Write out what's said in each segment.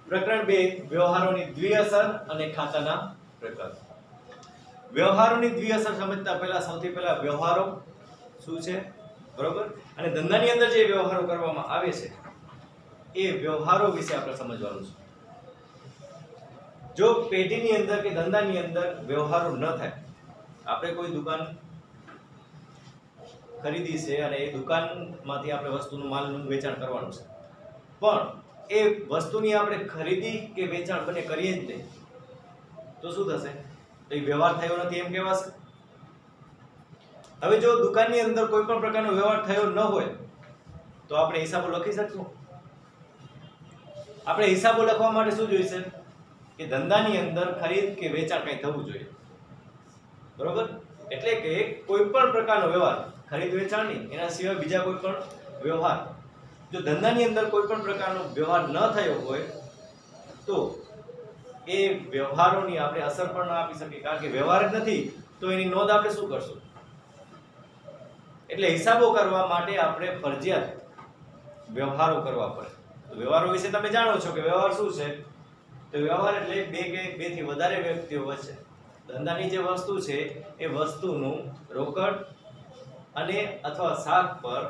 પ્રકરણ 2 વ્યવહારોની દ્વિઅસર અને ખાતાના પ્રકાર. વ્યવહારોની દ્વિઅસર સમજતા પહેલા સૌથી પહેલા વ્યવહારો શું છે, બરોબર, અને ધંધાની અંદર જે વ્યવહારો કરવામાં આવે છે એ વ્યવહારો વિશે આપણે સમજવાનું છે. જો પેઢીની અંદર કે ધંધાની અંદર વ્યવહારો ન થાય, આપણે કોઈ દુકાન ખરીદી છે અને એ દુકાનમાંથી આપણે વસ્તુનું માલનું વેચાણ કરવાનું છે, પણ એ વસ્તુની આપણે ખરીદી કે વેચાણ બંને કરીએ જ નહીં તો શું થશે? તો એ વ્યવહાર થયો નથી એમ કહેવાશે. હવે જો દુકાનની અંદર કોઈ પણ પ્રકારનો વ્યવહાર થયો ન હોય તો આપણે હિસાબો લખી શકશું? આપણે હિસાબો લખવા માટે શું જોઈશે? કે ધંધાની અંદર ખરીદ કે વેચાણ કંઈ થવું જોઈએ, બરોબર. એટલે કે કોઈ પણ પ્રકારનો વ્યવહાર, ખરીદ વેચાણની એના સિવાય બીજા કોઈ પણ વ્યવહાર, જો ધંધાની અંદર કોઈ પણ પ્રકારનો વ્યવહાર ન થયો હોય તો એ વ્યવહારોની આપણે અસર પણ ના આપી શકીએ, કારણ કે વ્યવહાર જ નથી તો એની નોંધ આપણે શું કરશું? એટલે હિસાબો કરવા માટે આપણે ફરજિયાત વ્યવહારો કરવા પડે. તો વ્યવહારો વિશે તમે જાણો છો કે વ્યવહાર શું છે? તો વ્યવહાર એટલે બે કે બેથી વધારે વ્યક્તિઓ વચ્ચે ધંધાની જે વસ્તુ છે એ વસ્તુનું રોકડ અને અથવા શાક પર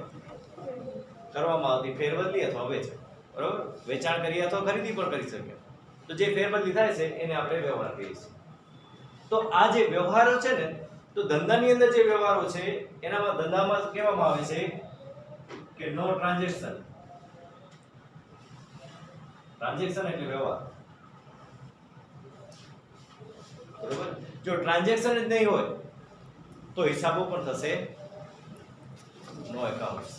કરવામાં આવતી ફેરબદલી અથવા વેચાણ, બરોબર. વેચાણ કરીએ અથવા ખરીદી પણ કરી શકીએ. તો જે ફેરબદલી થાય છે એને આપણે વ્યવહાર કહીએ છીએ. તો આ જે વ્યવહારો છે ને, તો ધંધાની અંદર જે વ્યવહારો છે એનામાં ધંધામાં કહેવામાં આવે છે કે નો ટ્રાન્ઝેક્શન. ટ્રાન્ઝેક્શન એટલે વ્યવહાર, બરોબર. જો ટ્રાન્ઝેક્શન જ નહીં હોય તો હિસાબો પણ થશે નો એકાઉન્ટ્સ.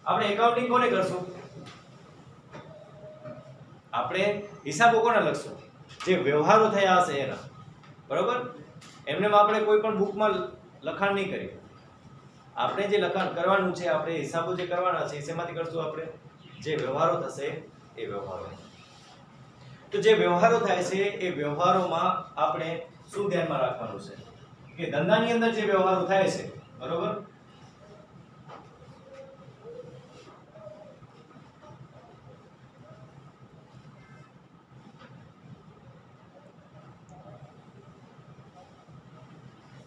આપણે એકાઉન્ટિંગ કોને કરશું? આપણે હિસાબો કોને લખશું? જે વ્યવહારો થયા હશે એના, બરોબર. એમને આપણે કોઈ પણ બુકમાં લખાણ નહીં કરીએ. આપણે જે લખાણ કરવાનું છે, આપણે હિસાબો જે કરવાના છે શેમાંથી કરશું? આપણે જે વ્યવહારો થશે એ વ્યવહારો. તો જે વ્યવહારો થાય છે એ વ્યવહારોમાં આપણે શું ધ્યાનમાં રાખવાનું છે કે ધંધાની અંદર જે વ્યવહારો થાય છે, બરોબર,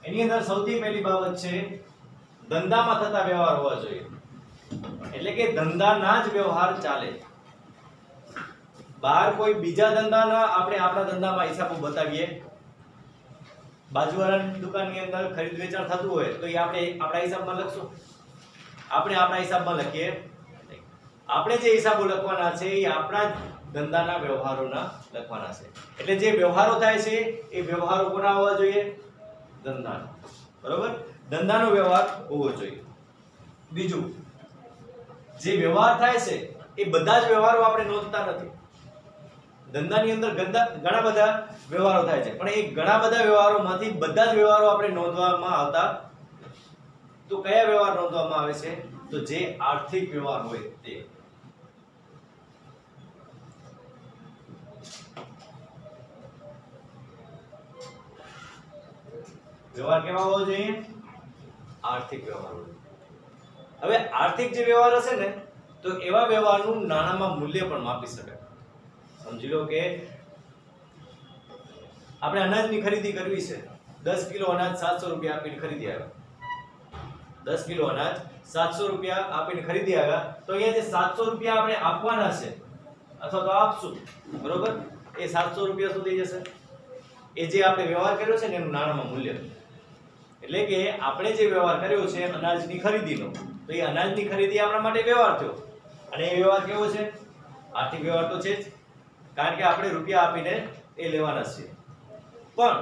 એની અંદર સૌથી પહેલી બાબત છે ધંધામાં થતા વ્યવહાર હોવા જોઈએ. એટલે કે ધંધાના જ વ્યવહાર ચાલે. બહાર કોઈ બીજા ધંધાના આપણે આપણા ધંધામાં હિસાબો બતાવીએ, બાજુવાળાની દુકાનની અંદર ખરીદ વેચાણ થતું હોય તો એ આપણે આપણા હિસાબમાં લખશું? આપણે આપણા હિસાબમાં લખીએ નહીં. આપણે જે હિસાબો લખવાના છે એ આપણા ધંધાના વ્યવહારોના લખવાના છે. એટલે જે વ્યવહારો થાય છે એ વ્યવહારો કોના હોવા જોઈએ? ધંધાનો, બરોબર. ધંધાનો વ્યવહાર હોવો જોઈએ. બીજું, જે વ્યવહાર થાય છે એ બધા જ વ્યવહારો આપણે નોંધતા નથી. ધંધાની અંદર ઘણા બધા વ્યવહારો થાય છે, પણ એ ઘણા બધા વ્યવહારોમાંથી બધા જ વ્યવહારો આપણે નોંધવામાં આવતા. તો કયા વ્યવહાર નોંધવામાં આવે છે? તો જે આર્થિક વ્યવહાર હોય તે. વ્યવહાર કેવા હોવો જોઈએ? આર્થિક વ્યવહાર. હવે આર્થિક જે વ્યવહાર હશે ને, તો એવા વ્યવહારનું નાણાંમાં મૂલ્ય પણ માપી શકાય. સમજી લો કે આપણે અનાજની ખરીદી કરવી છે. 10 કિલો અનાજ 700 રૂપિયા આપીને ખરીદી આવ્યા. 10 કિલો અનાજ 700 રૂપિયા આપીને ખરીદી આવ્યા. તો અહીંયા જે 700 રૂપિયા આપણે આપવાના છે અથવા તો આપશું, બરોબર, એ 700 રૂપિયા સુધી જશે. એ જે આપણે વ્યવહાર કર્યો છે ને એનું નાણાંમાં મૂલ્ય. એટલે કે આપણે જે વ્યવહાર કર્યો છે અનાજની ખરીદીનો, તો એ અનાજની ખરીદી આપણા માટે વ્યવહાર થયો. અને એ વ્યવહાર કેવો છે? આર્થિક વ્યવહાર તો છે જ, કારણ કે આપણે રૂપિયા આપીને એ લેવાના છે. પણ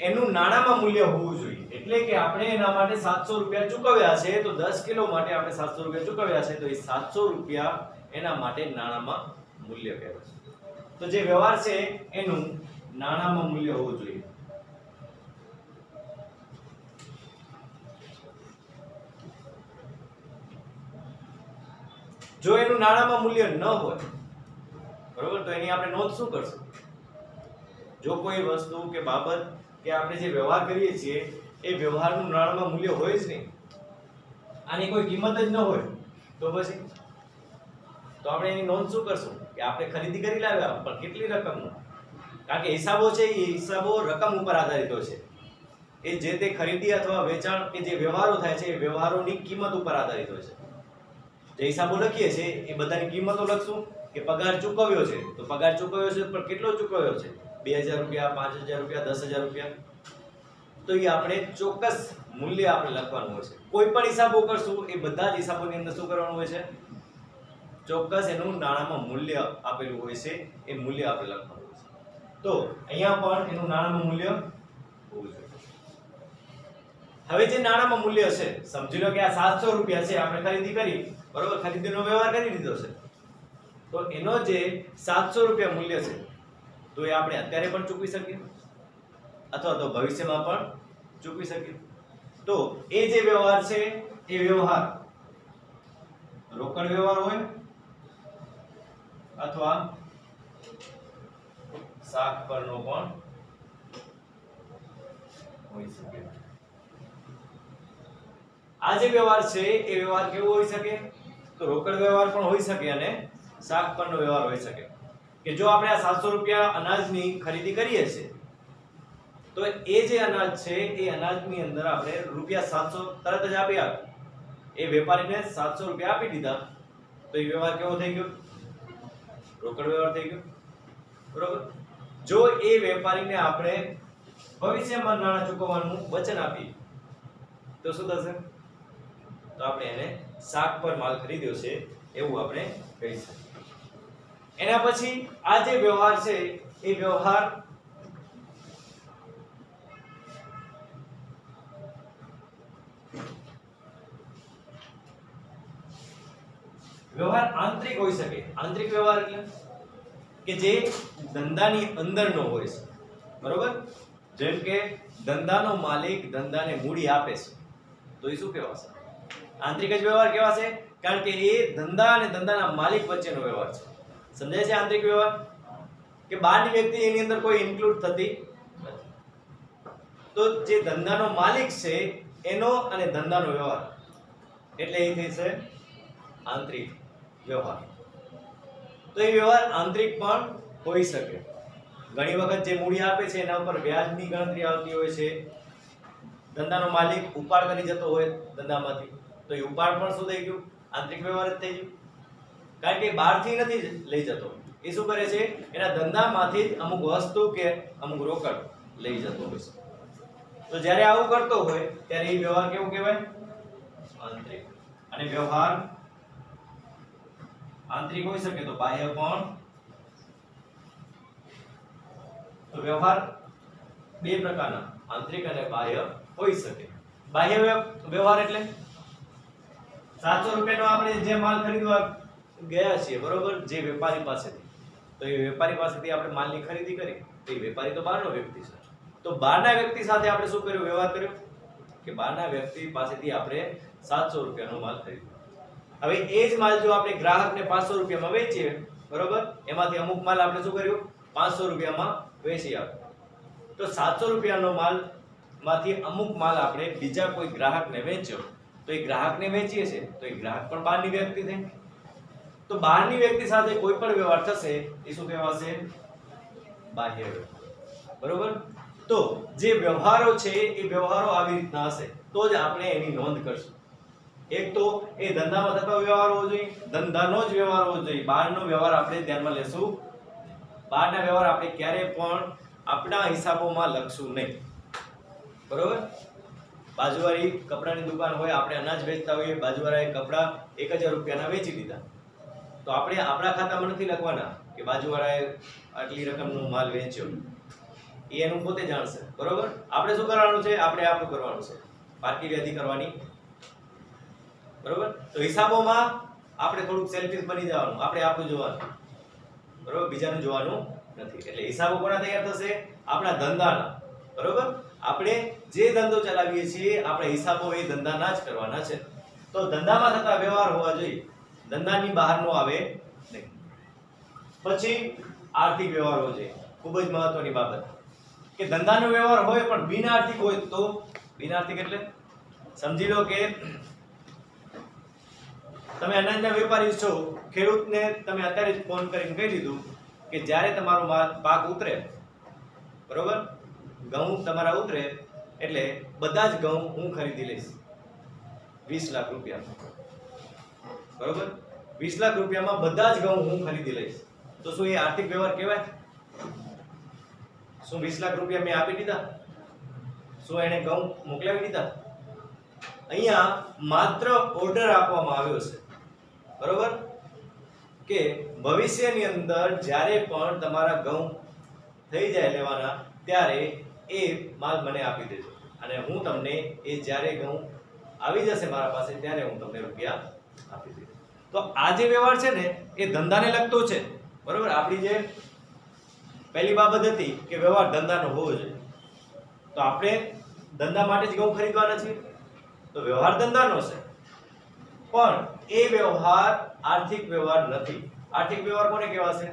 એનું નાણાંમાં મૂલ્ય હોવું જોઈએ. એટલે કે આપણે એના માટે 700 રૂપિયા ચૂકવ્યા છે, તો 10 કિલો માટે આપણે 700 રૂપિયા ચૂકવ્યા છે, તો એ 700 રૂપિયા એના માટે નાણાંમાં મૂલ્ય કહેવાય. તો જે વ્યવહાર છે એનું નાણાંમાં મૂલ્ય હોવું જોઈએ. જો એનું નાણાંમાં મૂલ્ય ન હોય, બરોબર, તો એની આપણે નોંધ શું કરશું? જો કોઈ વસ્તુ કે બાબત કે આપણે જે વ્યવહાર કરીએ છીએ એ વ્યવહારનું નાણાંમાં મૂલ્ય હોય જ નહીં, આની કોઈ કિંમત જ ન હોય, તો પછી તો આપણે એની નોંધ શું કરશું કે આપણે ખરીદી કરી લાવ્યા પણ કેટલી રકમનો, કારણ કે હિસાબો છે એ હિસાબો રકમ ઉપર આધારિત હોય છે. એ જે તે ખરીદી અથવા વેચાણ કે જે વ્યવહારો થાય છે એ વ્યવહારોની કિંમત ઉપર આધારિત હોય છે. જે હિસાબો લખીએ છીએ એ બધાની કિંમતો લખશું કે પગાર ચૂકવ્યો છે તો પગાર ચૂકવ્યો છે પણ કેટલો ચૂકવ્યો છે, 2000 રૂપિયા, 5000 રૂપિયા, 10000 રૂપિયા, તો એ આપણે ચોક્કસ મૂલ્ય આપણે લખવાનું હોય છે. કોઈ પણ હિસાબો કરશું એ બધા જ હિસાબોની અંદર શું કરવાનું હોય છે, ચોક્કસ એનું નાણાંમાં મૂલ્ય આપેલું હોય છે, એ મૂલ્ય આપણે લખવાનું હોય છે. તો અહીંયા પણ એનું નાણાંમાં મૂલ્ય હોવું જોઈએ. હવે જે નાણાંમાં મૂલ્ય છે, સમજી લો કે આ 700 રૂપિયા છે, આપણે ખરીદી કરી, બરોબર, ખરીદીનો વ્યવહાર કરી દીધો છે, તો એનો જે 700 રૂપિયા મૂલ્ય છે તો એ આપણે અત્યારે પણ ચૂકવી શકીએ અથવા તો ભવિષ્યમાં પણ ચૂકવી શકીએ. તો એ જે વ્યવહાર છે એ વ્યવહાર રોકડ વ્યવહાર હોય અથવા શાક પરનો પણ હોઈ શકે. આ જે વ્યવહાર છે એ વ્યવહાર કેવો હોઈ શકે, તો રોકડ વ્યવહાર પણ હોઈ શકે અને શાક પરનો વ્યવહાર હોઈ શકે. કે જો આપણે આ 700 રૂપિયા અનાજની ખરીદી કરીએ છીએ તો એ જે અનાજ છે એ અનાજની અંદર આપણે રૂપિયા 700 તરત જ આપ્યા, એ વેપારીને 700 રૂપિયા આપી દીધા, તો એ વ્યવહાર કેવો થઈ ગયો, રોકડ વ્યવહાર થઈ ગયો, બરોબર. જો એ વેપારીને આપણે ભવિષ્યમાં નાણાં ચૂકવવાનું વચન આપીએ તો શું થશે, તો આપણે એને શાક પર માલ ખરીદ્યો છે એવું આપણે કહી શકીએ. એના પછી આ જે વ્યવહાર છે એ વ્યવહાર આંતરિક હોઈ શકે. આંતરિક વ્યવહાર એટલે કે જે ધંધાની અંદરનો હોય છે, બરોબર. જેમ કે ધંધાનો માલિક ધંધાને મૂડી આપે છે તો એ શું કહેવાશે, આંતરિક જ વ્યવહાર કહેવાશે, કારણ કે એ ધંધા અને ધંધાના માલિક વચ્ચેનો વ્યવહાર છે. સમજાય છે આંતરિક વ્યવહાર, કે બહારની વ્યક્તિ એની અંદર કોઈ ઇન્ક્લુડ થતી નથી. તો જે ધંધાનો માલિક છે એનો અને ધંધાનો વ્યવહાર એટલે એ થઈ છે આંતરિક વ્યવહાર. તો એ વ્યવહાર આંતરિક પણ હોઈ શકે. ઘણી વખત જે મૂડી આપે છે એના ઉપર વ્યાજની ગણતરી આવતી હોય છે. ધંધાનો માલિક ઉપાડ કરી જતો હોય ધંધામાંથી, તો એ ઉપાડ પણ શું થઈ ગયું, આંતરિક વ્યવહાર જ થઈ ગયું, કારણ કે બહારથી નથી લઈ જતો, એ શું કરે છે, એના ધંધામાંથી જ અમુક વસ્તુ કે અમુક રોકડ લઈ જતો હોય છે. તો જ્યારે આવું કરતો હોય ત્યારે એ વ્યવહાર કેવો કહેવાય, આંતરિક. અને વ્યવહાર આંતરિક હોઈ શકે તો બાહ્ય પણ. તો વ્યવહાર બે પ્રકારના, આંતરિક અને બાહ્ય હોઈ શકે. બાહ્ય વ્યવહાર એટલે 700 રૂપિયાનો આપણે જે માલ ખરીદવા ગયા છીએ, બરોબર, જે વેપારી પાસેથી, તો એ વેપારી પાસેથી આપણે માલની ખરીદી કરી, તો એ વેપારી તો બહારનો વ્યક્તિ છે. તો બહારના વ્યક્તિ સાથે આપણે શું કર્યું, વ્યવહાર કર્યો, કે બહારના વ્યક્તિ પાસેથી આપણે 700 રૂપિયાનો માલ ખરીદ્યો. હવે એ જ માલ જો આપણે ગ્રાહકને 500 રૂપિયામાં વેચીએ, બરોબર, એમાંથી અમુક માલ આપણે શું કર્યું, 500 રૂપિયામાં વેચી આપ્યો. તો 700 રૂપિયાનો માલ માંથી અમુક માલ આપણે બીજા કોઈ ગ્રાહકને વેચ્યો, તો એ ગ્રાહકને વેચીએ છે તો એ ગ્રાહક પણ બહારની વ્યક્તિ થઈ. તો બહારની વ્યક્તિ સાથે કોઈ પણ વ્યવહાર થશે એ શું કહેવાશે, બાહ્ય વ્યવહાર, બરોબર. તો જે વ્યવહારો છે એ વ્યવહારો આવી રીતના હશે તો જ આપણે એની નોંધ કરશું. એક તો એ ધંધામાં થતો વ્યવહાર હોવો જોઈએ, ધંધાનો જ વ્યવહાર હોવો જોઈએ, બહારનો વ્યવહાર આપણે ધ્યાનમાં લેશું. બહારના વ્યવહાર આપણે ક્યારે પણ આપણા હિસાબોમાં લખશું નહીં, બરોબર. બાજુવાળી કપડાની દુકાન હોય, આપણે અનાજ વેચતા હોઈએ, બાજુવાળાએ કપડા 1000 રૂપિયાના વેચી દીધા, તો આપણે આપણા ખાતામાં નથી લખવાના કે બાજુવાળાએ આટલી રકમનો માલ વેચ્યો, એ એનું પોતે જાણશે, બરોબર. આપણે શું કરવાનું છે, આપણે આપણું કરવાનું છે, પારકી વ્યાધિ કરવાની, બરોબર. તો હિસાબોમાં આપણે થોડુંક સેલ્ફિશ બની જવાનું, આપણે આપણું જોવાનું, બરોબર, બીજાનું જોવાનું નથી. એટલે હિસાબો કોના તૈયાર થશે, આપણા ધંધાના, બરોબર. આપણે જે ધંધો ચલાવીએ છીએ આપણે હિસાબો એ ધંધાના જ કરવાના છે. તો ધંધામાં થતા વ્યવહાર હોવા જોઈએ, ધંધાની બહાર નો આવે નહીં. પછી આર્થિક વ્યવહાર હોવો જોઈએ, ખૂબ જ મહત્વની બાબત, કે ધંધાનો વ્યવહાર હોય પણ બિનઆર્થિક હોય તો, બિનઆર્થિક એટલે સમજી લો કે તમે અનાજના વેપારી છો, ખેડૂતને તમે અત્યારે જ ફોન કરીને કહી દીધું કે જ્યારે તમારો પાક ઉતરે, બરોબર, ઘઉં તમારા ઉતરે એટલે બધા જ ઘઉં હું ખરીદી લઈશ 20 લાખ રૂપિયા, બરોબર, 20 લાખ રૂપિયામાં બધા જ ઘઉં હું ખરીદી લઈશ, તો શું એ આર્થિક વ્યવહાર કહેવાય? શું 20 લાખ રૂપિયા મેં આપી દીધા? શું એને ઘઉં મોકલાવી દીધા? અહીંયા માત્ર ઓર્ડર આપવામાં આવ્યો છે, બરોબર, કે ભવિષ્યની અંદર જ્યારે પણ તમારા ઘઉં થઈ જાય લેવાના ત્યારે એ માલ મને આપી દેજો અને હું તમને એ જ્યારે ઘઉં આવી જશે મારા પાસે ત્યારે હું તમને રૂપિયા આપી દઈશ. તો આ જે વ્યવહાર છે ને એ ધંધાને લગતો છે, બરોબર. આપણી જે પહેલી બાબત હતી કે વ્યવહાર ધંધાનો હોવો જોઈએ, તો આપણે ધંધા માટે જ ઘઉં ખરીદવાના છીએ, તો વ્યવહાર ધંધાનો છે, પણ એ વ્યવહાર આર્થિક વ્યવહાર નથી. આર્થિક વ્યવહાર કોને કહેવાશે?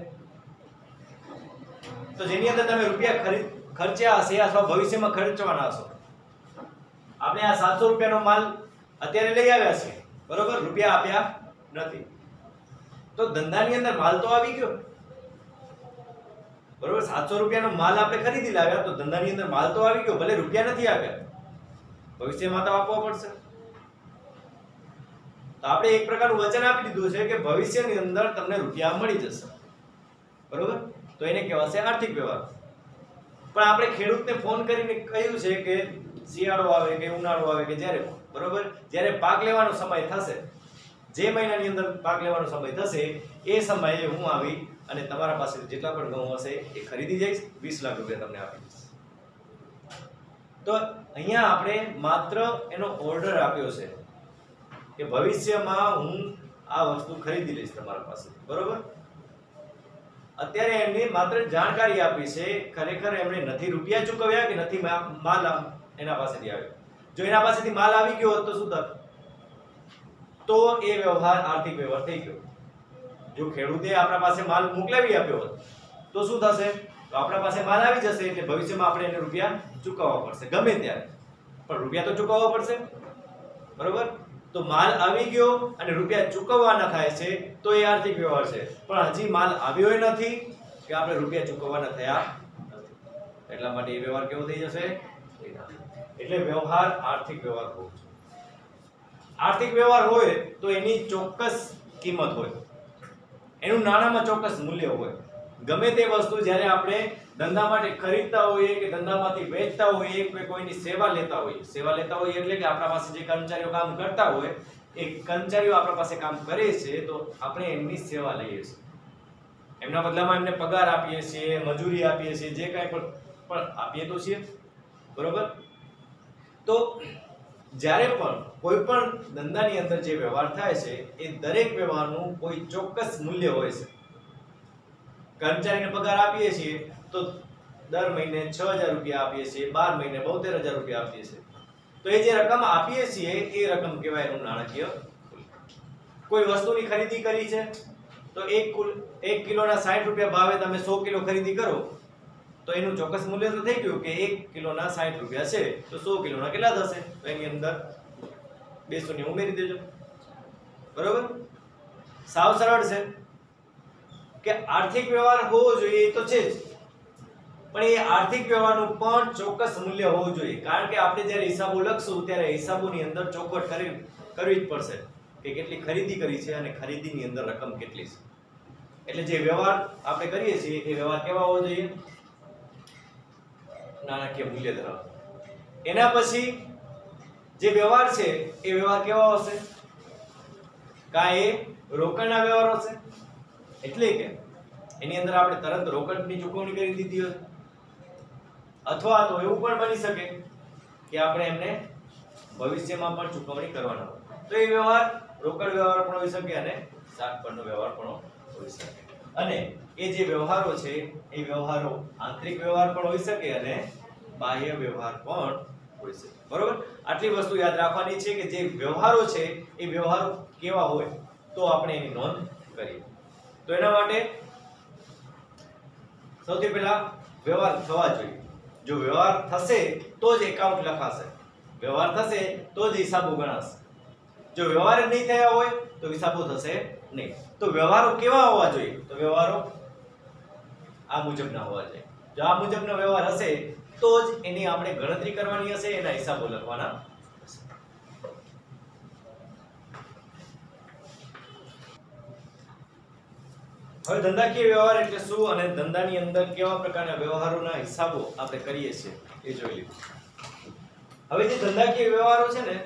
તો જેની અંદર તમે રૂપિયા ખર્ચ્યા હશે અથવા ભવિષ્યમાં ખર્ચવાના હશો. આપણે આ 700 રૂપિયાનો માલ અત્યારે લઈ આવ્યા છે, બરોબર, રૂપિયા આપ્યા નથી, તો ધંધાની અંદર માલ તો આવી ગયો, બરોબર. 700 રૂપિયાનો માલ આપણે ખરીદી લાવ્યા તો ધંધાની અંદર માલ તો આવી ગયો, ભલે રૂપિયા નથી આવ્યા, ભવિષ્યમાં તો આપવા પડશે. તો આપણે એક પ્રકારનું વચન આપી દીધું છે કે ભવિષ્યની અંદર તમને રૂપિયા મળી જશે, બરોબર, તો એને કહેવાશે આર્થિક વ્યવહાર. પણ આપણે ખેડૂતને ફોન કરીને કહ્યું છે કે શિયાળો આવે કે ઉનાળો આવે કે જ્યારે, બરોબર, જ્યારે પાક લેવાનો સમય થશે, જે મહિનાની અંદર પાક લેવાનો સમય થશે એ સમયે હું આવી અને તમારા પાસે જેટલા પણ ઘઉં હશે એ ખરીદી જઈશ, 20 લાખ રૂપિયા તમને આપી દઈશ. તો અહીંયા આપણે માત્ર એનો ઓર્ડર આપ્યો છે કે ભવિષ્યમાં હું આ વસ્તુ ખરીદી લઈશ તમારા પાસે, બરોબર. અત્યારે એમને માત્ર જાણકારી આપી છે, ખરેખર એમણે નથી રૂપિયા ચૂકવ્યા કે નથી માલ એના પાસેથી આવ્યો. જો એના પાસેથી માલ આવી ગયો હોત તો શું થાત? તો એ વ્યવહાર આર્થિક વ્યવહાર થઈ ગયો. જો ખેડૂતે આપણા પાસે માલ મોકલાવી આપ્યો હોત તો શું થશે? તો આપણા પાસે માલ આવી જશે એટલે ભવિષ્યમાં આપણે એને રૂપિયા ચૂકવવા પડશે ગમે ત્યારે, પણ રૂપિયા તો ચૂકવવા પડશે, બરોબર. તો માલ આવી ગયો અને રૂપિયા ચૂકવવાના થાય છે તો એ આર્થિક વ્યવહાર છે, પણ હજી માલ આવ્યો નથી કે આપણે રૂપિયા ચૂકવવાના થયા નથી, એટલા માટે એ વ્યવહાર કેવો થઈ જશે? એટલે વ્યવહાર આર્થિક વ્યવહાર હોવો જોઈએ. આર્થિક વ્યવહાર હોય તો એની ચોક્કસ કિંમત હોય, એનું નાણાંમાં ચોક્કસ મૂલ્ય હોય. ગમે તે વસ્તુ જ્યારે આપણે ધંધા માટે ખરીદતા હોઈએ કે ધંધામાંથી વેચતા હોઈએ કે કોઈની સેવા લેતા હોઈએ એટલે કે આપણા પાસે જે કર્મચારીઓ કામ કરતા હોય એ કર્મચારીઓ આપણા પાસે કામ કરે છે તો આપણે એમની સેવા લઈએ છીએ, એમના બદલામાં એમને પગાર આપીએ છીએ, મજૂરી આપીએ છીએ, જે કાંઈ પણ આપીએ તો છીએ, બરોબર. તો જ્યારે પણ કોઈ પણ ધંધાની અંદર જે વ્યવહાર થાય છે એ દરેક વ્યવહારનું કોઈ ચોક્કસ મૂલ્ય હોય છે. કર્મચારીને પગાર આપીએ છીએ તો દર મહિને 6000 રૂપિયા આપીએ છીએ, 12 મહિને 72000 રૂપિયા આપીએ છીએ, તો એ જે રકમ આપીએ છીએ એ રકમ કહેવાય એનું નાણાકીય. કોઈ વસ્તુની ખરીદી કરી છે તો 1 કિલોના 60 રૂપિયા ભાવે તમે 100 કિલો ખરીદી કરો તો એનું ચોક્કસ મૂલ્ય તો થઈ ગયું કે 1 કિલોના 60 રૂપિયા છે તો 100 કિલોના કેટલા થશે? તો એની અંદર 2 શૂન્ય ઉમેરી દેજો, બરોબર. સાવ સરળ છે કે આર્થિક વ્યવહાર હોવો જોઈએ એ તો છે જ, પણ એ આર્થિક વ્યવહારનું પણ ચોક્કસ મૂલ્ય હોવું જોઈએ, કારણ કે આપણે જ્યારે હિસાબો લખશું ત્યારે હિસાબોની અંદર ચોખવટ કરવી જ પડશે કે કેટલી ખરીદી કરી છે અને ખરીદીની અંદર રકમ કેટલી છે. એટલે જે વ્યવહાર આપણે કરીએ છીએ એ વ્યવહાર કેવા હોવો જોઈએ? નાણાકીય મૂલ્ય ધરાવતો. એના પછી જે વ્યવહાર છે એ વ્યવહાર કેવા હશે? કાં એ રોકડના વ્યવહાર હશે, એટલે કે એની અંદર આપણે તરત રોકડની ચૂકવણી કરી દીધી હોય, અથવા તો એવું પણ બની શકે કે આપણે એમને ભવિષ્યમાં પણ ચૂકવણી કરવાના હોય, તો એ વ્યવહાર રોકડ વ્યવહાર પણ હોઈ શકે અને શાક પરનો વ્યવહાર પણ હોઈ શકે. અને એ જે વ્યવહારો છે એ વ્યવહારો આંતરિક વ્યવહાર પણ હોઈ શકે અને બાહ્ય વ્યવહાર પણ હોઈ શકે, બરોબર. આટલી વસ્તુ યાદ રાખવાની છે કે જે વ્યવહારો છે એ વ્યવહારો કેવા હોય તો આપણે એની નોંધ કરીએ. તો એના માટે સૌથી પહેલા વ્યવહાર થવા જોઈએ. જો વ્યવહાર થશે તો જ એકાઉન્ટ લખાશે, વ્યવહાર થશે તો જ હિસાબો ગણાશે. જો વ્યવહાર જ નહીં થયા હોય તો હિસાબો થશે નહીં. તો વ્યવહારો કેવા હોવા જોઈએ? તો વ્યવહારો આ મુજબના હોવા જોઈએ. જો આ મુજબનો વ્યવહાર હશે તો જ એની આપણે ગણતરી કરવાની હશે, એના હિસાબો લખવાના હશે. હવે ધંધાકીય વ્યવહાર એટલે શું અને ધંધાની અંદર કેવા પ્રકારના વ્યવહારોના હિસાબો આપણે કરીએ છીએ એ જોઈ લીધું. હવે જે ધંધાકીય વ્યવહારો છે ને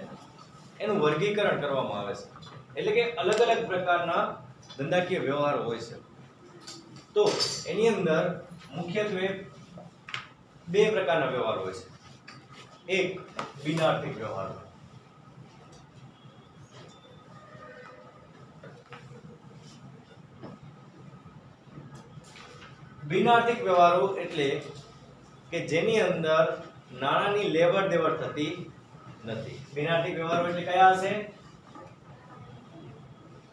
એનું વર્ગીકરણ કરવામાં આવે છે. એટલે કે અલગ અલગ પ્રકારના ધંધાકીય વ્યવહારો હોય છે. તો એની અંદર મુખ્યત્વે બે પ્રકારના વ્યવહારો હોય છે. એક બિનઆર્થિક વ્યવહારો. બિનઆર્થિક વ્યવહારો એટલે કે જેની અંદર નાણાંની લેવડ દેવડ થતી નથી. બિનઆર્થિક વ્યવહારો એટલે કયા હશે?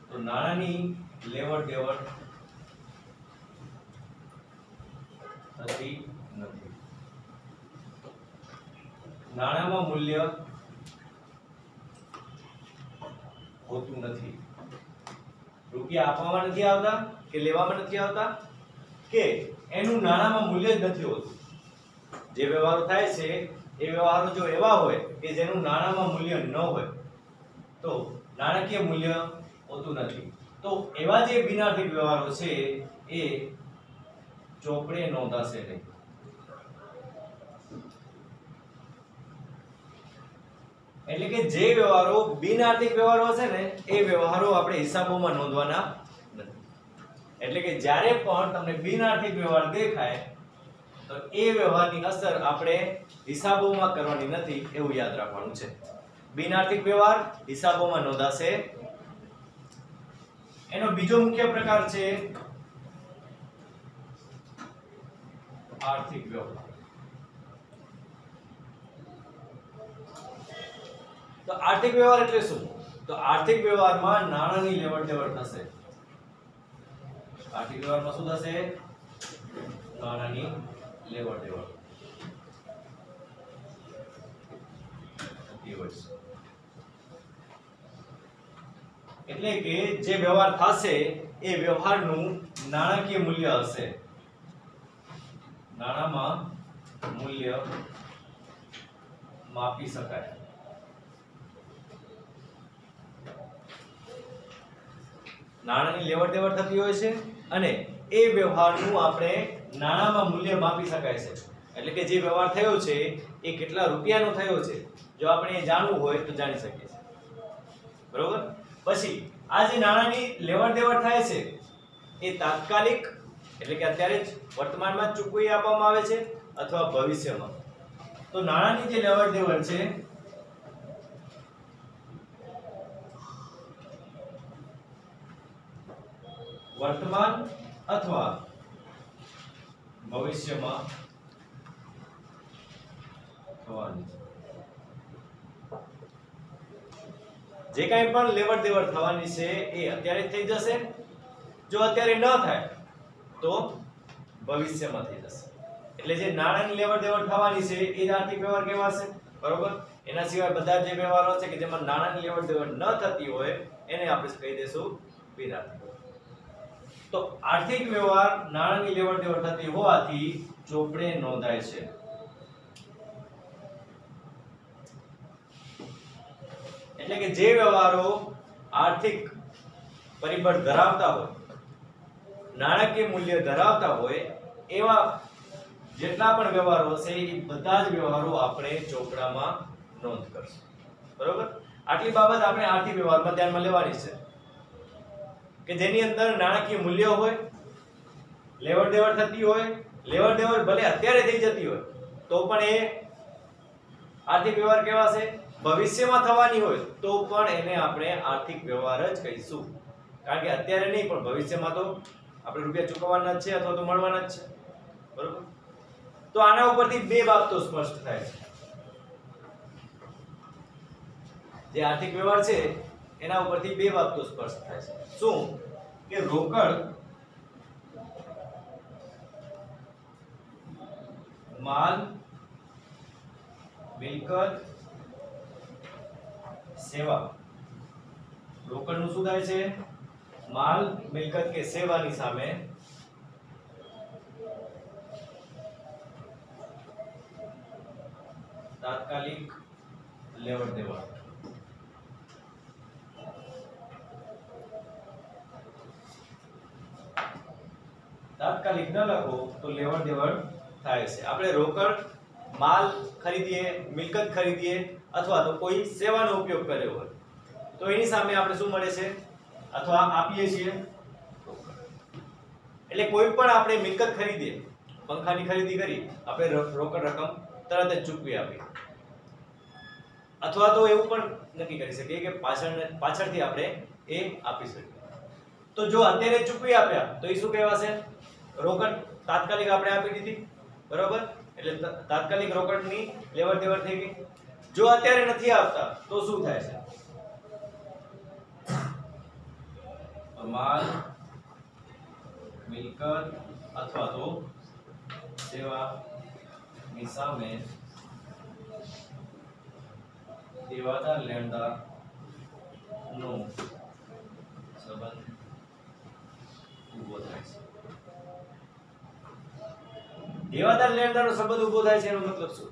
તો નાણાંની લેવડ દેવડ થતી નથી. નાણાંમાં મૂલ્ય હોતું નથી. રૂપિયા આપવામાં નથી આવતા કે લેવામાં નથી આવતા કે એનું નાણાંમાં મૂલ્ય જ નથી હોતું. જે વ્યવહારો થાય છે એ વ્યવહારો જો એવા હોય કે જેનું નાણાંમાં મૂલ્ય ન હોય તો નાણાકીય મૂલ્ય હોતું નથી, તો એવા જે બિનઆર્થિક વ્યવહારો છે એ ચોપડે નોંધાશે નહીં. એટલે કે જે વ્યવહારો બિનઆર્થિક વ્યવહારો હશે ને એ વ્યવહારો આપણે હિસાબોમાં નોંધવાના નથી. એટલે કે જ્યારે પણ તમને બિનઆર્થિક વ્યવહાર દેખાય તો એ વ્યવહારની અસર આપણે હિસાબોમાં કરવાની નથી એવું યાદ રાખવાનું છે. બિનઆર્થિક વ્યવહાર હિસાબોમાં નોંધાશે. એનો બીજો મુખ્ય પ્રકાર છે આર્થિક વ્યવહાર. તો આર્થિક વ્યવહાર એટલે શું? તો આર્થિક વ્યવહારમાં નાણાંની લેવડ દેવડ થશે. આર્થિક વ્યવહારમાં શું થશે? નાણાંની લેવડ દેવડ થતી હોય છે. એટલે કે જે વ્યવહાર થશે એ વ્યવહારનું નાણાકીય મૂલ્ય હશે. નાણામાં મૂલ્ય માપી શકાય. નાણાંની લેવડ દેવડ થતી હોય છે અને એ વ્યવહારનું આપણે નાણામાં મૂલ્ય માપી શકાય છે. એટલે કે જે વ્યવહાર થયો છે એ કેટલા રૂપિયાનો થયો છે જો આપણે એ જાણવું હોય તો જાણી શકીએ છીએ. બરોબર? પછી આ જે નાણાંની લેવડ દેવડ થાય છે એ તાત્કાલિક એટલે કે અત્યારે જ વર્તમાનમાં ચૂકવી આપવામાં આવે છે અથવા ભવિષ્યમાં. તો નાણાંની જે લેવડ દેવડ છે વર્તમાન અથવા ભવિષ્યમાં થવાની છે. જે કાંઈ પણ લેવડ દેવડ થવાની છે એ અત્યારે થઈ જશે. જો અત્યારે ન થાય તો ભવિષ્યમાં થઈ જશે. એટલે જે નાણાંની લેવડ દેવડ થવાની છે એ જ આર્થિક વ્યવહાર કહેવાશે. બરોબર? એના સિવાય બધા જે વ્યવહારો છે કે જેમાં નાણાંની લેવડ દેવડ ન થતી હોય એને આપણે કહી દઈશું બિનઆર્થિક. તો આર્થિક વ્યવહાર નાણાંની લેવડ દેવડ થતી હોવાથી ચોપડે નોંધાય છે. એટલે કે જે વ્યવહારો આર્થિક પરિબળ ધરાવતા હોય, નાણાકીય મૂલ્ય ધરાવતા હોય એવા જેટલા પણ વ્યવહારો હશે એ બધા જ વ્યવહારો આપણે ચોપડામાં નોંધ કરશું. બરોબર? આટલી બાબત આપણે આર્થિક વ્યવહારમાં ધ્યાનમાં લેવાની છે કે જેની અંદર નાણાકીય મૂલ્ય હોય, લેવડ દેવડ થતી હોય. લેવડ દેવડ ભલે અત્યારે થઈ જતી હોય તો પણ એ આર્થિક વ્યવહાર કહેવાશે. ભવિષ્યમાં થવાની હોય તો પણ એને આપણે આર્થિક વ્યવહાર જ કહીશું. કારણ કે અત્યારે નહીં પણ ભવિષ્યમાં તો આપણે રૂપિયા ચૂકવવાના જ છે અથવા તો મળવાના જ છે. બરોબર? તો આના ઉપરથી બે બાબતો સ્પષ્ટ થાય છે. જે આર્થિક વ્યવહાર છે એના ઉપરથી બે બાબતો સ્પષ્ટ થાય છે. શું? કે રોકડ, માલ, મિલકત, સેવા રોકડનું શું થાય છે? માલ મિલકત કે સેવાની સામે તાત્કાલિક લેવડ દેવડ. તાત્કાલિક ન લખો તો લેવડ દેવડ થાય છે. આપણે રોકડ માલ ખરીદીએ, મિલકત ખરીદીએ અથવા તો કોઈ સેવાનો ઉપયોગ કર્યો હોય તો એની સામે આપણે શું મળે છે અથવા આપીએ છીએ? એટલે કોઈ પણ આપણે મિલકત ખરીદીએ, પંખાની ખરીદી કરી, આપણે રોકડ રકમ તરત જ ચૂકવી આપી, અથવા તો એવું પણ નક્કી કરી શકીએ કે પાછળથી આપણે એ આપી શકીએ. તો જો અત્યારે ચૂકવી આપ્યા તો એ શું કહેવાશે? રોકડ તાત્કાલિક આપણે આપી દીધી, બરોબર? એટલે તાત્કાલિક રોકડની લેવડ દેવડ થઈ ગઈ. જો અત્યારે નથી આપતા તો શું થાય છે? માલ મિલકત અથવા તો સેવાની સામે દેવાદાર લેણદાર નો સંબંધ ઉભો થાય છે. દેવાદાર લેણદાર નો સંબંધ ઉભો થાય છે એનો મતલબ શું?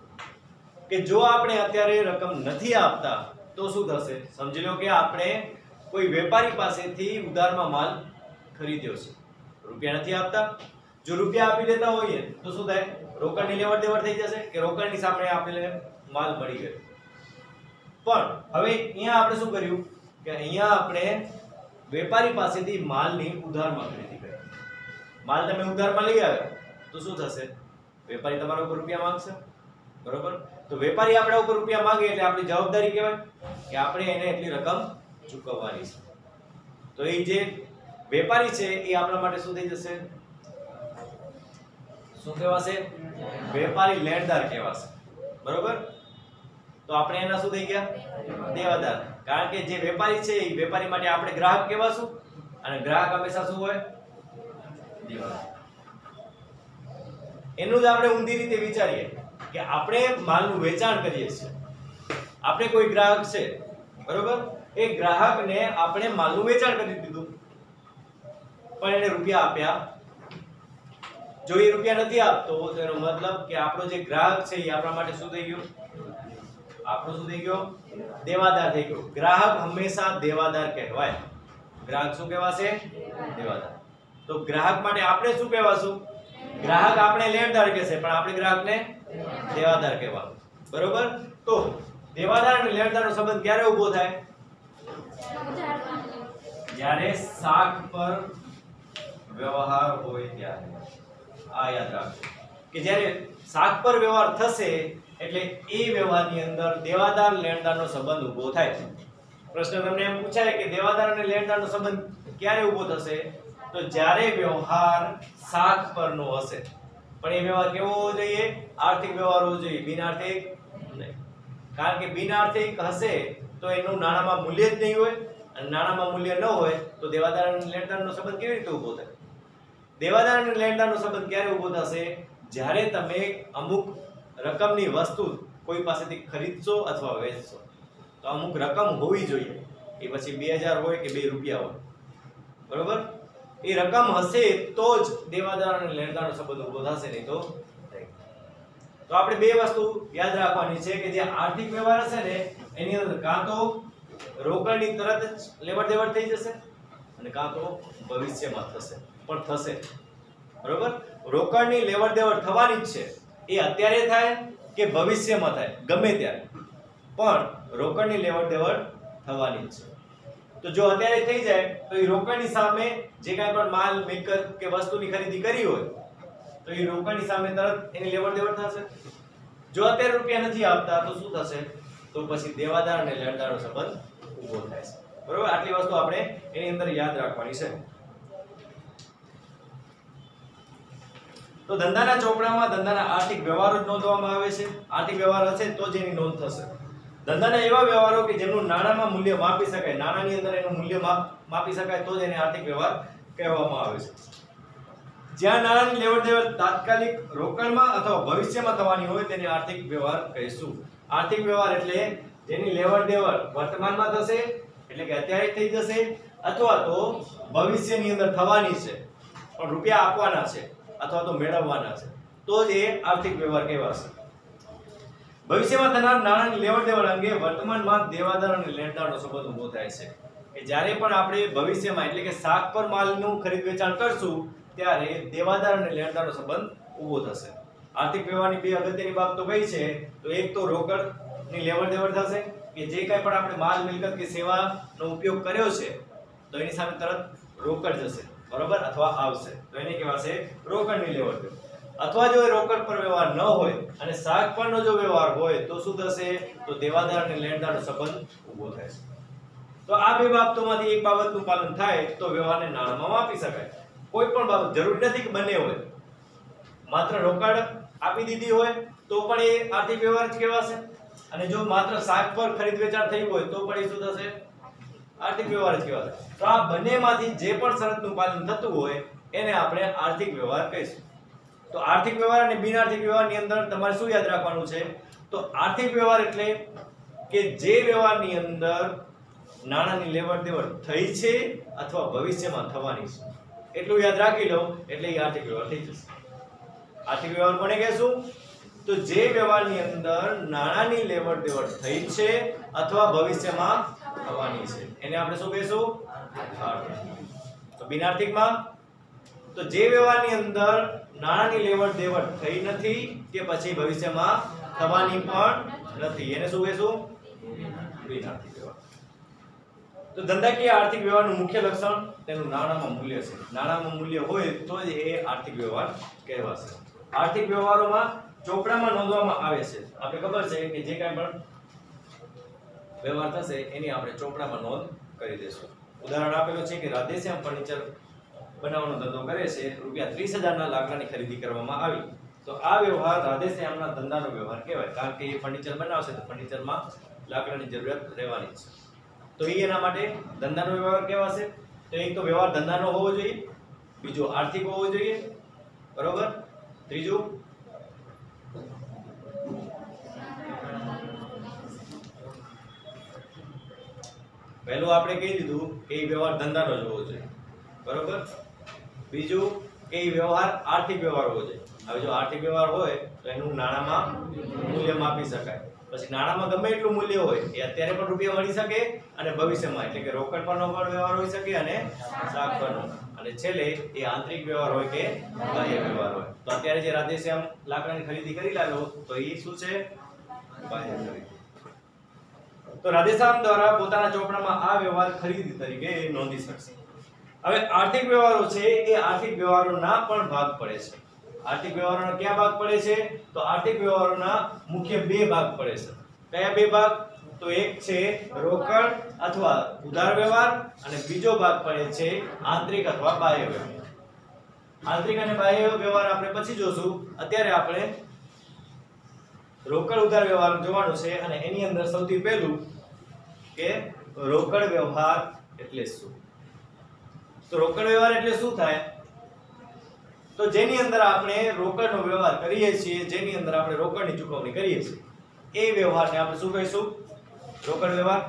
કે જો આપણે અત્યારે રકમ નથી આપતા તો શું થશે? સમજી લો કે આપણે કોઈ વેપારી પાસેથી ઉધારમાં માલ ખરીદ્યો છે, રૂપિયા નથી આપતા. જો રૂપિયા આપી દેતા હોઈએ તો શું થાય? રોકડની લેવડ દેવડ થઈ જશે કે રોકડની સામે આપેલે માલ મળી ગયો. પણ હવે અહીંયા આપણે શું કર્યું કે અહીંયા આપણે વેપારી પાસેથી માલની ઉધારમાં ખરીદી કરી. માલ તમે ઉધારમાં લઈ આવ્યા તો શું થશે? વેપારી તમારા ઉપર રૂપિયા માંગશે, બરોબર? તો વેપારી આપણા ઉપર રૂપિયા માંગે એટલે આપણી જવાબદારી કહેવાય કે આપણે એને એટલી રકમ ચૂકવવાની છે. તો એ જે વેપારી છે એ આપણા માટે શું થઈ જશે? શું કહેવાશે? વેપારી લેણદાર કહેવાશે, બરોબર? તો આપણે એના શું થઈ ગયા? દેવાદાર. કારણ કે જે વેપારી છે એ વેપારી માટે આપણે ગ્રાહક કહેવાશું અને ગ્રાહક હંમેશા શું હોય? દેવાદાર. એનું જ આપણે ઊંધી રીતે વિચારીએ કે આપણે માલનું વેચાણ કરીએ છીએ, આપણે કોઈ ગ્રાહક છે, બરોબર? એ ગ્રાહકને આપણે માલનું વેચાણ કરી દીધું પણ એને રૂપિયા આપ્યા. જો એ રૂપિયા નથી આપતો તો એનો મતલબ કે આપણો જે ગ્રાહક છે એ આપણા માટે શું થઈ ગયો? આપણો શું થઈ ગયો? દેવાદાર થઈ ગયો. ગ્રાહક હંમેશા દેવાદાર કહેવાય. ગ્રાહક શું કહેવાશે? દેવાદાર. તો ગ્રાહક માટે આપણે શું કહેવાશું? ગ્રાહક આપણે લેણદાર કહેશે પણ આપણે ગ્રાહકને દેવાદાર કહેવાનું, બરોબર? તો દેવાદાર અને લેણદારનો સંબંધ ક્યારે ઊભો થાય? જ્યારે શાખ પર વ્યવહાર હોય ત્યારે. આ યાદ રાખજો કે જ્યારે શાખ પર વ્યવહાર થશે એટલે એ વ્યવહારની અંદર દેવાદાર લેણદારનો સંબંધ ઊભો થાય. પ્રશ્ન તમને એમ પૂછાય કે દેવાદાર અને લેણદારનો સંબંધ ક્યારે ઊભો થશે? તો જ્યારે વ્યવહાર શાખ પરનો હશે. પણ એ વ્યવહાર કેવો હોવો જોઈએ? આર્થિક વ્યવહાર હોવો જોઈએ, બિનઆર્થિક નહીં. કારણ કે બિનઆર્થિક હશે તો એનું નાણાંમાં મૂલ્ય જ નહીં હોય અને નાણાંમાં મૂલ્ય ન હોય તો દેવાદાર અને લેણદારનો સંબંધ કેવી રીતે ઊભો થાય? દેવાદાર અને લેણદારનો સંબંધ ક્યારે ઊભો થશે? જ્યારે તમે અમુક રકમની વસ્તુ કોઈ પાસેથી ખરીદશો અથવા વેચશો તો અમુક રકમ હોવી જોઈએ. એ પછી 2000 હોય કે 2 રૂપિયા હોય, બરોબર? એ રકમ હશે તો જ દેવાદાર અને લેણદારનો સંબંધ ઊભો થશે, નહીં તો નહીં. તો આપણે બે વસ્તુ યાદ રાખવાની છે કે જે આર્થિક વ્યવહાર હશે ને એની અંદર કાં તો રોકડની તરત જ લેવડ દેવડ થઈ જશે અને કાં તો ભવિષ્યમાં થશે, પણ થશે, બરોબર? રોકડની લેવડ દેવડ થવાની જ છે. એ અત્યારે થાય કે ભવિષ્યમાં થાય, ગમે ત્યારે, પણ રોકડની લેવડ દેવડ થવાની જ છે. તો જો અત્યારે થઈ જાય તો એ રોકડની સામે જે કાંઈ પણ માલ મિલકત કે વસ્તુની ખરીદી કરી હોય તો એ રોકડની સામે તરત એની લેવડ દેવડ થશે. જો અત્યારે રૂપિયા નથી આપતા તો શું થશે? તો પછી દેવાદાર અને લેણદારનો સંબંધ ઊભો થાય છે, બરોબર? આટલી વસ્તુ આપણે એની અંદર યાદ રાખવાની છે. તો ધંધાના ચોપડામાં ધંધાના આર્થિક વ્યવહારો જ નોંધવામાં આવે છે. આર્થિક વ્યવહાર હશે તો જ એની નોંધ થશે. ધંધાના એવા વ્યવહારો કે જેમનું નાણાંમાં મૂલ્ય માપી શકાય, નાણાંની અંદર એનું મૂલ્ય માપી શકાય તો જ એને આર્થિક વ્યવહાર કહેવામાં આવે છે. જ્યાં નાણાંની લેવડ દેવડ તાત્કાલિક રોકડમાં અથવા ભવિષ્યમાં થવાની હોય તેને આર્થિક વ્યવહાર કહીશું. આર્થિક વ્યવહાર એટલે જેની લેવડ દેવડ વર્તમાનમાં થશે એટલે કે અત્યારે થઈ જશે અથવા તો ભવિષ્યની અંદર થવાની છે પણ રૂપિયા આપવાના છે અથવા તો મેળવવાના છે તો જ એ આર્થિક વ્યવહાર કહેવાશે. ભવિષ્યમાં થનાર નાણાંની લેવડ-દેવડ અંગે વર્તમાનમાં દેવાદાર અને લેણદારનો સંબંધ ઊભો થાય છે કે જ્યારે પણ આપણે ભવિષ્યમાં એટલે કે શાક પર માલનું ખરીદ વેચાણ કરશું ત્યારે દેવાદાર અને લેણદારનો સંબંધ ઊભો થશે. આર્થિક વ્યવહારની બે અગત્યની બાબતો કઈ છે તો એક તો રોકડની લેવડ-દેવડ થશે કે જે કંઈ પણ આપણે માલ મિલકત કે સેવાનો ઉપયોગ કર્યો છે તો એની સામે તરત રોકડ જશે બરોબર અથવા આવશે તો એને કહેવાશે રોકડની લેવડ-દેવડ. અથવા જો એ રોકડ પર વ્યવહાર ન હોય અને શાક પરનો જો વ્યવહાર હોય તો શું થશે તો દેવાદાર અને લેણદારનો સંબંધ ઊભો થાય છે. તો આ બે બાબતોમાંથી એક બાબતનું પાલન થાય તો વ્યવહારને નાણાંમાં માપી શકાય. કોઈ પણ બાબત જરૂરી નથી કે બંને હોય, માત્ર રોકડ આપી દીધી હોય તો પણ એ આર્થિક વ્યવહાર જ કહેવાશે અને જો માત્ર શાક પર ખરીદ વેચાણ થયું હોય તો પણ એ શું થશે આર્થિક વ્યવહાર જ કહેવાશે. તો આ બંનેમાંથી જે પણ શરતનું પાલન થતું હોય એને આપણે આર્થિક વ્યવહાર કહીશું. તો આર્થિક વ્યવહાર અને બિન આર્થિક વ્યવહારની અંદર તમારે શું યાદ રાખવાનું છે તો આર્થિક વ્યવહાર એટલે કે જે વ્યવહારની અંદર નાણાંની લેવડ-દેવડ થઈ છે અથવા ભવિષ્યમાં થવાની છે એટલું યાદ રાખી લો એટલે એ આર્થિક વ્યવહાર થઈ જશે. આર્થિક વ્યવહાર કોને કહેશું તો જે વ્યવહારની અંદર નાણાંની લેવડ-દેવડ થઈ છે અથવા ભવિષ્યમાં થવાની છે એને આપણે શું કહીશું આર્થિક. તો બિન આર્થિકમાં તો જે વ્યવહારની અંદર નાણાંની લેવડ-દેવડ થઈ નથી કે પછી ભવિષ્યમાં થવાની પણ નથી એને શું કહીશું બિન આર્થિક વ્યવહાર. તો ધંધાકીય આર્થિક વ્યવહારનું મુખ્ય લક્ષણ તેનું નાણાંમાં મૂલ્ય છે. નાણાંમાં મૂલ્ય હોય તો જ એ આર્થિક વ્યવહાર કહેવાશે. આર્થિક વ્યવહારોમાં ચોપડામાં નોંધવામાં આવે છે. આપણે ખબર છે કે જે કાંઈ પણ વ્યવહાર થશે એની આપણે ચોપડામાં નોંધ કરી દેશું. ઉદાહરણ આપેલું છે કે રાધેશ્યામ ફર્નિચર બનાવવાનો ધંધો કરે છે, રૂપિયા 30,000 ના લાકડાની ખરીદી કરવામાં આવી તો આ વ્યવહાર રાધેશ્યામના ધંધાનો વ્યવહાર કહેવાય કારણ કે એ ફર્નિચર બનાવશે તો ફર્નિચરમાં લાકડાની જરૂરિયાત રહેવાની છે તો એ એના માટે ધંધાનો વ્યવહાર કહેવાશે. તો એક તો વ્યવહાર ધંધાનો હોવો જોઈએ, બીજો આર્થિક હોવો જોઈએ બરોબર, ત્રીજું પહેલું આપણે કહી દીધું કે એ વ્યવહાર ધંધાનો જ હોવો જોઈએ બરોબર, બીજું કે એ વ્યવહાર આર્થિક વ્યવહાર હોવો જોઈએ. હવે જો આર્થિક વ્યવહાર હોય તો એનું નાણાંમાં મૂલ્ય માપી શકાય. પછી નાણાંમાં ગમે એટલું મૂલ્ય હોય એ અત્યારે પણ રૂપિયા મળી શકે અને ભવિષ્યમાં એટલે કે રોકડ પરનો પણ વ્યવહાર હોઈ શકે અને શાક પરનો, અને છેલ્લે એ આંતરિક વ્યવહાર હોય કે બાહ્ય વ્યવહાર હોય. તો અત્યારે જે રાધેશ્યામ લાકડાની ખરીદી કરી લાવ્યો તો એ શું છે બાહ્ય ખરીદી. તો રાધેશ્યામ દ્વારા પોતાના ચોપડામાં આ વ્યવહાર ખરીદી તરીકે નોંધી શકશે. હવે આર્થિક વ્યવહારો છે એ આર્થિક વ્યવહારોના પણ ભાગ પડે છે. આર્થિક વ્યવહારોના કયા ભાગ પડે છે તો આર્થિક વ્યવહારોના મુખ્ય બે ભાગ પડે છે. કયા બે ભાગ તો એક છે રોકડ અથવા ઉધાર વ્યવહાર અને બીજો ભાગ પડે છે આંતરિક અથવા બાહ્ય વ્યવહાર. આંતરિક અને બાહ્ય વ્યવહાર આપણે પછી જોશું. અત્યારે આપણે રોકડ ઉધાર વ્યવહાર જોવાનું છે અને એની અંદર સૌથી પહેલું કે રોકડ વ્યવહાર એટલે શું. તો રોકડ વ્યવહાર એટલે શું થાય તો જેની અંદર આપણે રોકડનો વ્યવહાર કરીએ છીએ, જેની અંદર આપણે રોકડની ચૂકવણી કરીએ છીએ એ વ્યવહારને આપણે શું કહીશું રોકડ વ્યવહાર.